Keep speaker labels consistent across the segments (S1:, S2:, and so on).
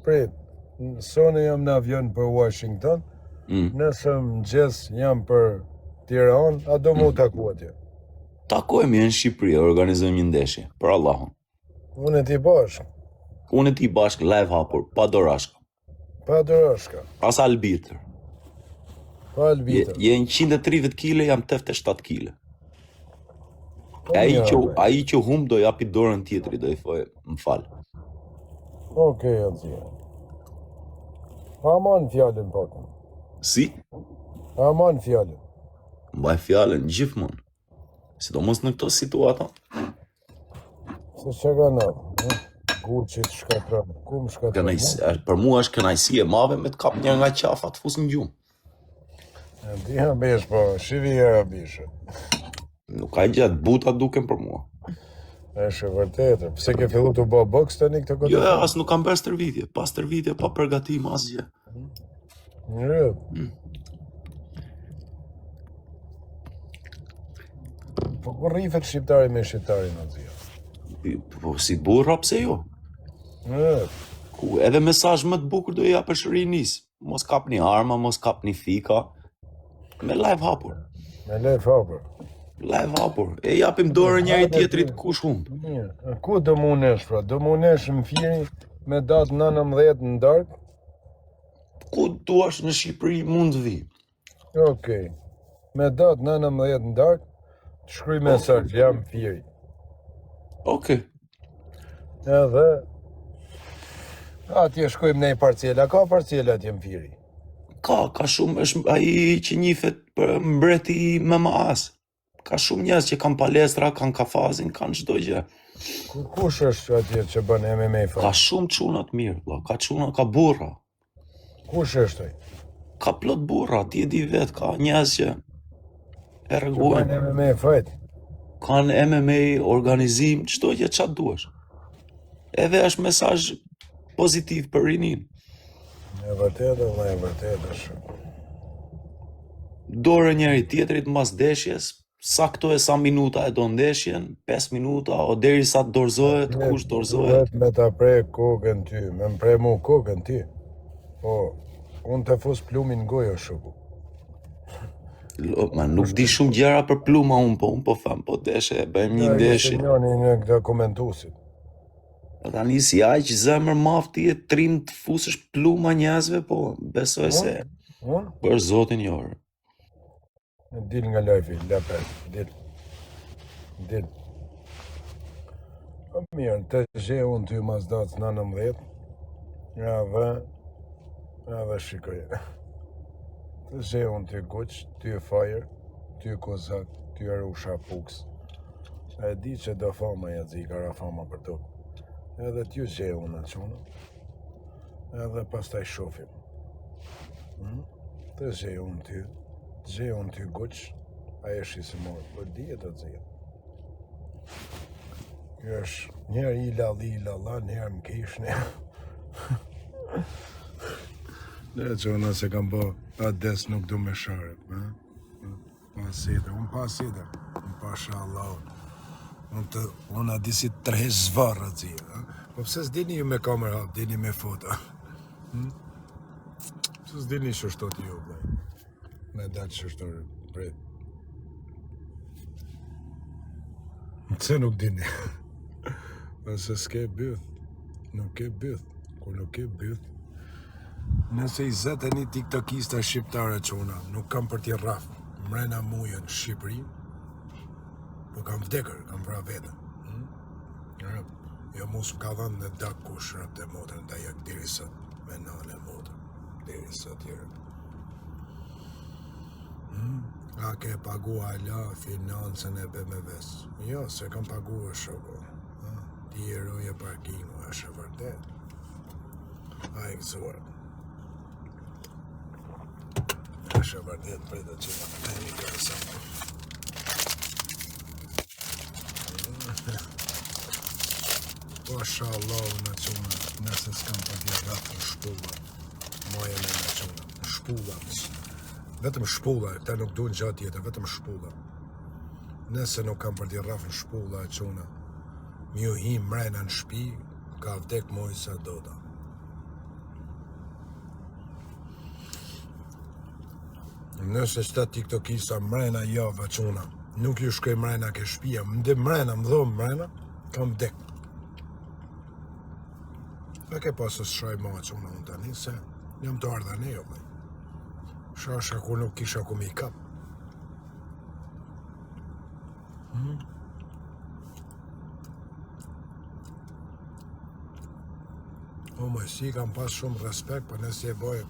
S1: prit. Sone jam në avion për Washington, nëse mëngjes jam për Tiranë, a do mu taku atje?
S2: Takojmë në Shqipëri, organizojmë një ndeshje, për Allahun.
S1: Unë e ti bashkë.
S2: Unë e ti bashkë, live hapur, pa dorashka.
S1: Pa dorashka.
S2: As albitër.
S1: Pa albitër.
S2: Je 130 kg, jam 87 kg. Ai që hum do japi dorën tjetri, do i thojë, më fal.
S1: Okej, atje. Aman fjallën pakën.
S2: Si?
S1: Aman fjallën.
S2: Mbaj fjallën gjithmonë. Sidomos në këto situata.
S1: Se që ka në, Gucci të shkatran, ku më shkatran?
S2: Për mua është kënaqësi e madhe me të kap një nga qafa të fus në gjumë.
S1: Diha besh po, shivija bishë.
S2: Nuk ka gjatë, buta duken për mua.
S1: Është vërtetë. Pse ke fillu të bë boks tani këtë kohë?
S2: Jo, as nuk kam bërë stërvitje. Pas stërvitje, pa përgatim asgjë.
S1: Jo. Po kur rrifet shqiptari me shqiptarin atje?
S2: Po si burra, pse jo? Edhe mesazh më të bukur do i japësh rinis. Mos kapni arma, mos kapni fika. Me live hapur.
S1: Me live hapur.
S2: Live hapur. E japim dorën njëri tjetrit kush humb.
S1: Ku do mu nesh pra? Do mu nesh në Firi me datë 19 në darkë?
S2: Ku duash në Shqipëri mund të vi.
S1: Okej. Me datë 19 në darkë, të shkruj mesazh, jam Firi.
S2: Okej.
S1: Edhe atje shkojmë në parcela, ka parcela atje në Firi?
S2: Ka shumë, është ai që njihet për mbreti i MMA-s. Ka shumë njerëz që kanë palestra, kanë kafazin, kanë çdo gjë.
S1: Kush është atje që bën MMA fare?
S2: Ka shumë çuna të mirë, valla, ka çuna, ka burra.
S1: Kush është ai?
S2: Ka plot burra, ti e di vet, ka njerëz që e rregullojnë.
S1: Kanë MMA fight.
S2: Kanë MMA organizim, çdo gjë çfarë duash. Edhe është mesazh pozitiv për rinin.
S1: E vërtetë, e vërtetë është.
S2: Dorë njëri tjetrit mas ndeshjes, sakto e sa minuta e do ndeshjen, 5 minuta, o derisa të dorëzohet, kush dorëzohet.
S1: Me ta prej kokën ty, me më prej mu kokën ty. Po, unë të fus plumin gojë shuku.
S2: Ma nuk di shumë gjëra për pluma unë po them, po deshe, bëjmë një ndeshje.
S1: Ja, në këta komentusit.
S2: Tani si aq zemër mafti e trim të fusësh pluma njerëzve, po besoj se për zotin jorë.
S1: Dil nga live-i, lepet, dil. Mirë, të zhe unë ty mas datës 19, ja dhe shikoj. Të zhe unë ty Guq, ty Fire, ty Kozak, ty Arusha Puks. E di që do fama jazi, ka ra fama për to. Edhe t'ju zhe unë atë qonë, edhe pas taj shofim. Të zhe unë ty. Zhe unë ty Guq, a e shi se morë, për dhije të zhe. Kjo është njerë i lalla, njerë më kishne. Dhe që unë se kam bë, atë des nuk du me share. Unë pasite, unë pasha Allah. Unë a disi trehe zvarë atë zhe. Po pëse s'dini ju me kamer hap, dini me fota. Pëse s'dini që shtot ju, bëj. Me datë që është pret. Se nuk dini. Nëse s'ke byth, nuk ke byth. Kur nuk ke byth. Nëse i zete një tiktokista shqiptare qona, nuk kam për t'i rraf. Mrena muje në Shqipëri, po kam vdekër, kam pra vetën. Jo mus m'ka dhënë në dak kush rëp të motër, nda jak diri sot, me nane motër, diri sot jere. A ke pagua la financën e BMW-s? Jo, se kam pagua shoko. Ti e roje parkingu, është e vërtet. A e kësuar. është e vërtet për të që në një kërësa. Pasha Allah në qënë, nëse s'kam për t'ja ratë në shpulla, moje me në qënë, në shpulla, vetëm shpulla, këta nuk du në gjatë jetë, vetëm shpulla. Nëse nuk kam për t'ja ratë në shpulla e qënë, mi u him mrejna në shpi, ka vdek mojë sa doda. Nëse qëta tiktokista mrena java quna, nuk ju shkoj mrena ke shpia, më mrena, më dhomë mrena, kam vdek. Dhe ke pasë shaj ma quna unë tani, se jam të ardha ne, jo, shasha ku nuk kisha ku me i kap. O më si kam pas shumë respekt, për nëse e boj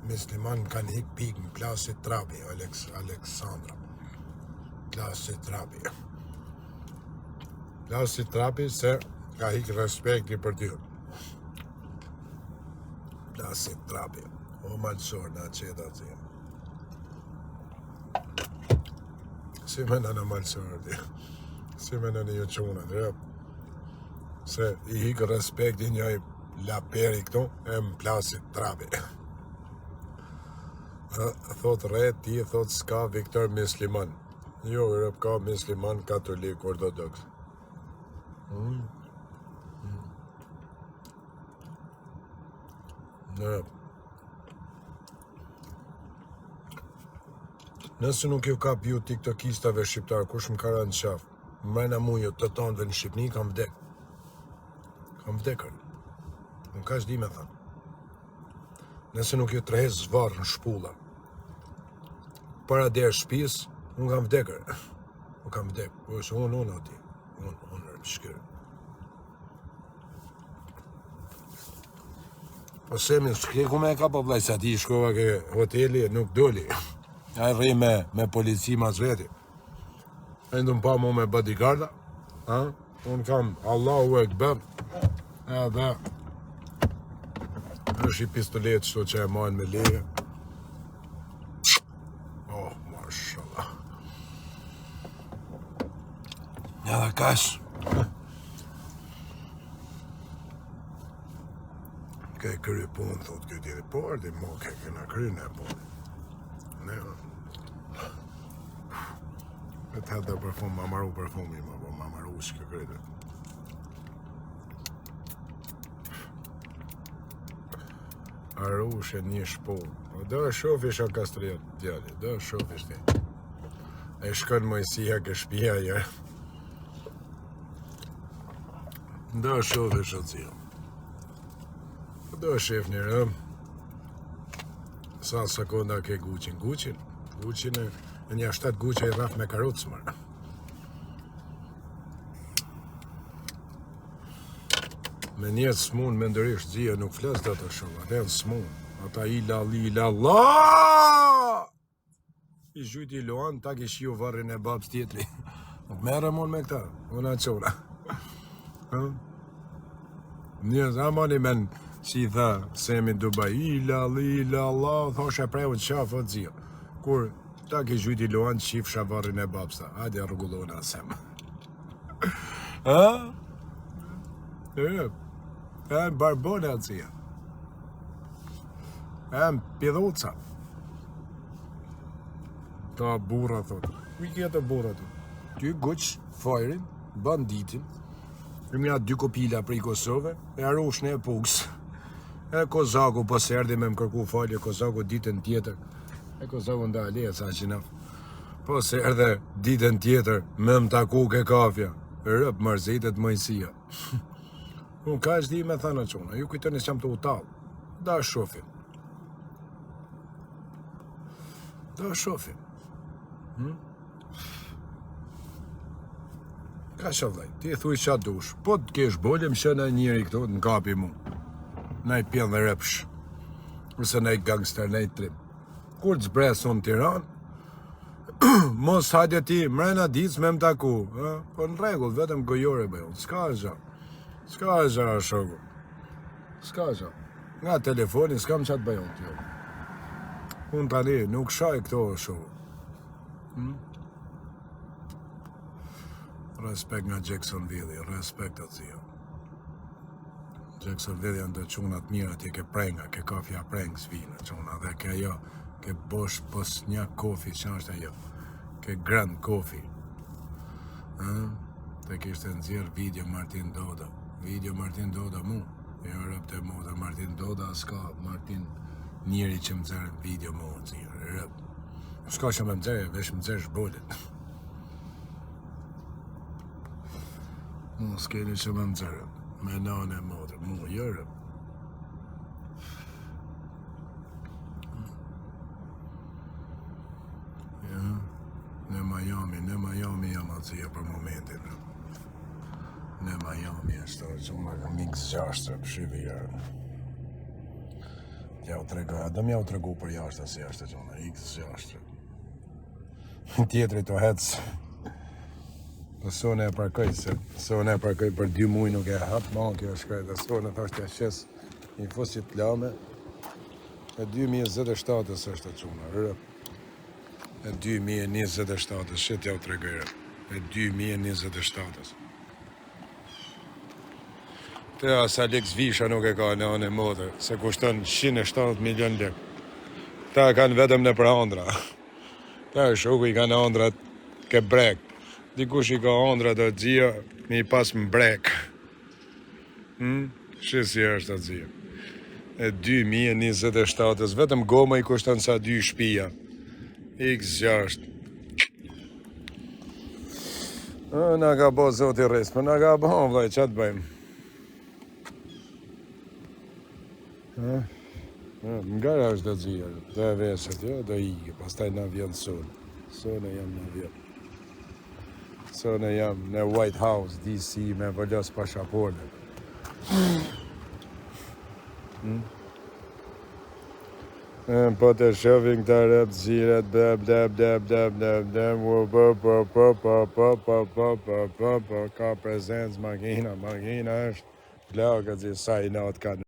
S1: misliman kanë hik pik në plasit trapi, Aleksandra. Plasit trapi. Plasit trapi se ka hik respekti për ty. Plasit trapi. O malësor në qeda të jem. Si me në malësor të jem. Si me në një qunët, rëp. Se i hik respekti njëj la peri këtu, e më plasit trapi. Thot re, ti thot s'ka Viktor Misliman. Jo, rëp ka Misliman katolik ortodoks. Rëp. Nëse nuk ju kap ju tiktokistave shqiptar, kush më kara në qaf, mrena mu ju të tonëve në Shqipni, kam vdek. Kam vdekër. Nuk ka shdi me thanë. Nëse nuk ju trehez zvarë në shpulla, para derë shpis, unë kam vdekër. Unë kam vdekër. Po është unë ati. Unë rëpshkërë. Po semi, shke ku me ka po vlaj, sa ti shkova ke hoteli, nuk doli. A i rri me polici mas veti. E ndëm pa mu me bodyguarda. Unë kam Allahu Ekber. Edhe është i pistolet qëto që e majnë me leje. Oh, mashallah. Edhe kash. Ke kry punë, thot këtë tjeri, po ardi mo ke këna kry në punë. Ne, e të hedhe përfum, ma maru përfumi, ma maru shkë kryte. Arush e një shpull. Do shofish a kastriat djali, do shofish ti. E shkon Mojësia ke shpia ja. Do shofish o zio. Do shef një rëm. Sa sekonda ke Gucin? Gucin e një 7 Gucin e raf me karotës mërë. Me njetë s'mun me ndërish zia nuk flas dhe të shumë, atë e në s'mun. Ata ila Allah! I zhujti Luan, ta kish ju varrin e babës tjetri. Nuk mere mon me këta, unë atë qora. Njës, amani men, si tha, semi Dubai, ila Allah, thoshe preu të qafë të zia. Kur ta kish zhujti Luan, qifsha varrin e babës ta. Hadi rrugullona sem. E në barbone atësia. E në pidhuca. Ta burra, thot. Mi kjetë burra, thot. Ty guq, fajrin, banditin, e mja 2 kopila për i Kosove, e arushne e puks. E Kozaku pas erdi me më kërku falje, Kozaku ditën tjetër. E Kozaku nda le, sa që naf. Pas erde ditën tjetër, me më taku ke kafja. Rëp mërzitet Mojësia. Unë ka është di me thana qona, ju kujtoni që jam të utalë. Da shofim. Da shofim. Ka shavdaj, ti thuj qa dush. Po të kesh bolje më shëna njëri këto në kapi mu. Na i pjen dhe rëpsh. Ose na i gangster, na i trim. Kur të zbres unë Tiran, mos hajde ti mrena dic me më taku. Po në regull, vetëm gojore bëjo. Ska zha. Ska zha shoku. Ska zha. Nga telefoni s'kam qatë bëjon t'jo. Unë tani nuk shaj këto shoku. Respekt nga Jacksonville, respekt atë zio. Jacksonville janë të qunat mirë atje ke prenga, ke kafja prengës vina quna dhe ke ajo, ke bosh pos një kofi që është ajo, ke Grand Coffee. Te kishte nëzirë video Martin Doda. Video Martin Doda mu, e rëp të mu dhe Martin Doda s'ka, Martin njëri që më zërë video mu nëzirë, rëp. S'ka që me mëzërë, vesh mëzërë shbollit. Mu s'keni që me mëzërë, me nane e modrë, mu jërë. Ja, në Miami jam atësia për momentin. Në Miami është të që më mikës gjashtë, pëshivi jërë. Ja u trega, do m'ja u tregu për jashtë si jashtë që në X jashtë. Tjetëri të hecë. Dhe sone e parkoj, sone e parkoj për 2 muj nuk e hapë, ma kjo shkaj dhe sone thashtë ja shes një fusit lame. E 2027 është të quna, rëp. E 2027, shit ja u tregoj rëp. E 2027. Te asa Lex Visha nuk e ka në anë e modër, se kushton 170 milion lek. Ta kanë vetëm në për andra. Ta shoku i kanë andrat ke brek. Dikush i ka andrat të gjia, mi pas më brek. Shisi është të gjia. E 2027, vetëm goma i kushton sa 2 shpia. X6. Na ka bo zoti rrisë, për na ka bo, vlaj, që të bëjmë? Nga është dhe dzirë, dhe vesët, jo, dhe ike, pastaj na vjen sonë. Sonë jam në vjen. Sonë jam në White House, DC, me vëllos pashapole. Po të shofin këta rëp ziret, ka prezencë, makina është, plakët zi sa i natë kanë.